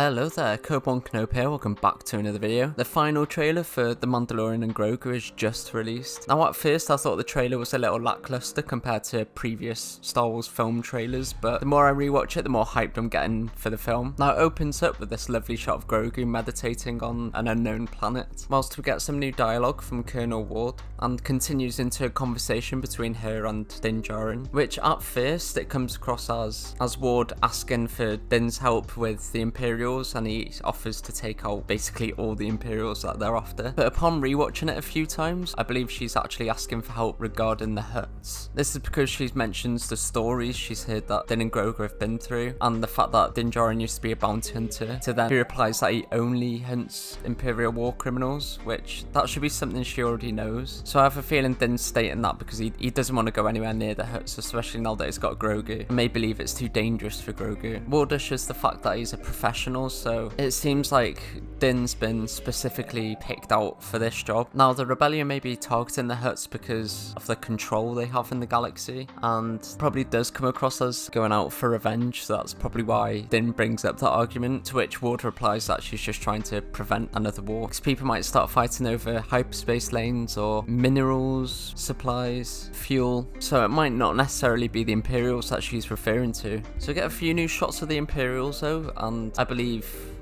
Hello there, Coborn Knope here, welcome back to another video. The final trailer for The Mandalorian and Grogu is just released. Now at first I thought the trailer was a little lackluster compared to previous Star Wars film trailers, but the more I rewatch it, the more hyped I'm getting for the film. Now it opens up with this lovely shot of Grogu meditating on an unknown planet, whilst we get some new dialogue from Colonel Ward, and continues into a conversation between her and Din Djarin, which at first it comes across as Ward asking for Din's help with the Imperials, and he offers to take out basically all the Imperials that they're after. But upon rewatching it a few times, I believe she's actually asking for help regarding the Hutts. This is because she mentions the stories she's heard that Din and Grogu have been through, and the fact that Din Djarin used to be a bounty hunter. To then he replies that he only hunts Imperial war criminals, which that should be something she already knows. So I have a feeling Din's stating that because he doesn't want to go anywhere near the Hutts, especially now that he's got Grogu. I may believe it's too dangerous for Grogu. Ward is the fact that he's a professional, so it seems like Din's been specifically picked out for this job. Now the rebellion may be targeting the Hutts because of the control they have in the galaxy, and probably does come across as going out for revenge, so that's probably why Din brings up that argument, to which Ward replies that she's just trying to prevent another war, because people might start fighting over hyperspace lanes or minerals, supplies, fuel, so it might not necessarily be the Imperials that she's referring to. So we get a few new shots of the Imperials though, and I believe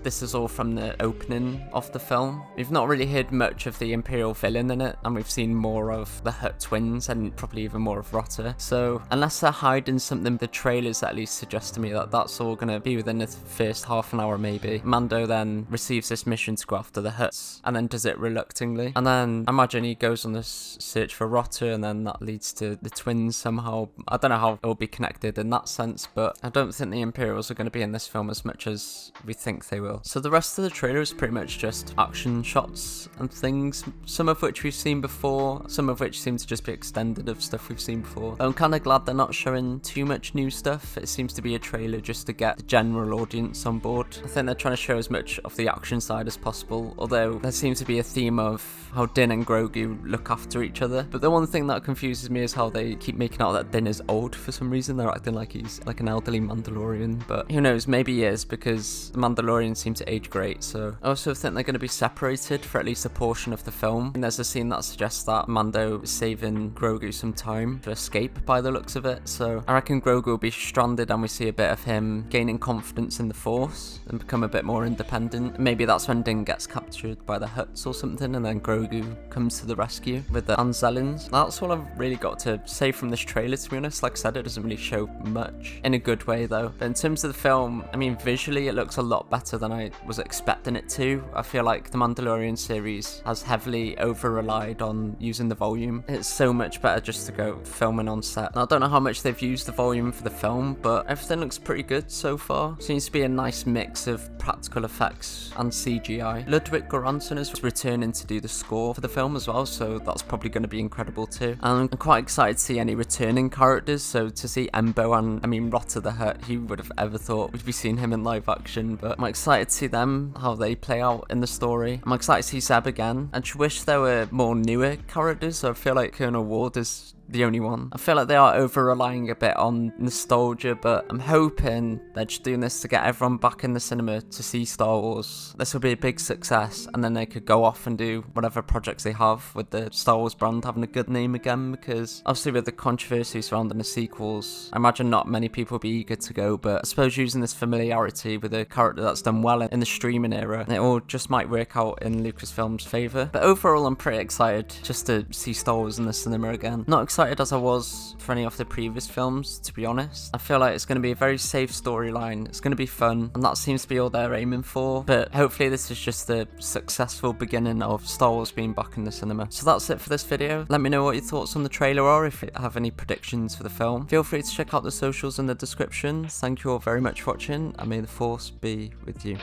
this is all from the opening of the film. We've not really heard much of the Imperial villain in it, and we've seen more of the Hutt twins and probably even more of Rotter. So unless they're hiding something, the trailers at least suggest to me that that's all going to be within the first half an hour maybe. Mando then receives this mission to go after the Hutts, and then does it reluctantly. And then I imagine he goes on this search for Rotter, and then that leads to the twins somehow. I don't know how it will be connected in that sense, but I don't think the Imperials are going to be in this film as much as we think they will. So the rest of the trailer is pretty much just action shots and things, some of which we've seen before, some of which seem to just be extended of stuff we've seen before. I'm kind of glad they're not showing too much new stuff. It seems to be a trailer just to get the general audience on board. I think they're trying to show as much of the action side as possible, although there seems to be a theme of how Din and Grogu look after each other. But the one thing that confuses me is how they keep making out that Din is old for some reason. They're acting like he's like an elderly Mandalorian, but who knows, maybe he is, because the Mandalorians seem to age great. So I also think they're going to be separated for at least a portion of the film, and there's a scene that suggests that Mando is saving Grogu some time to escape by the looks of it. So I reckon Grogu will be stranded, and we see a bit of him gaining confidence in the Force and become a bit more independent. Maybe that's when Din gets captured by the Hutts or something, and then Grogu comes to the rescue with the Anzellans. That's all I've really got to say from this trailer, to be honest. Like I said, it doesn't really show much, in a good way though. But in terms of the film, I mean, visually it looks a lot better than I was expecting it to. I feel like the Mandalorian series has heavily over-relied on using the volume. It's so much better just to go filming on set. Now, I don't know how much they've used the volume for the film, but everything looks pretty good so far. Seems to be a nice mix of practical effects and CGI. Ludwig Göransson is returning to do the score for the film as well, so that's probably going to be incredible too. And I'm quite excited to see any returning characters, so to see Embo and, I mean, Rotter the Hutt, who would have ever thought we'd be seeing him in live action, but I'm excited to see them, how they play out in the story. I'm excited to see Zeb again, and I wish there were more newer characters, so I feel like Colonel Ward is the only one. I feel like they are over-relying a bit on nostalgia, but I'm hoping they're just doing this to get everyone back in the cinema to see Star Wars. This will be a big success, and then they could go off and do whatever projects they have with the Star Wars brand having a good name again, because obviously with the controversy surrounding the sequels, I imagine not many people will be eager to go, but I suppose using this familiarity with a character that's done well in the streaming era, it all just might work out in Lucasfilm's favour. But overall, I'm pretty excited just to see Star Wars in the cinema again. Not excited as I was for any of the previous films, to be honest. I feel like it's going to be a very safe storyline, it's going to be fun, and that seems to be all they're aiming for. But hopefully this is just the successful beginning of Star Wars being back in the cinema. So that's it for this video. Let me know what your thoughts on the trailer are, if you have any predictions for the film. Feel free to check out the socials in the description. Thank you all very much for watching, and may the Force be with you.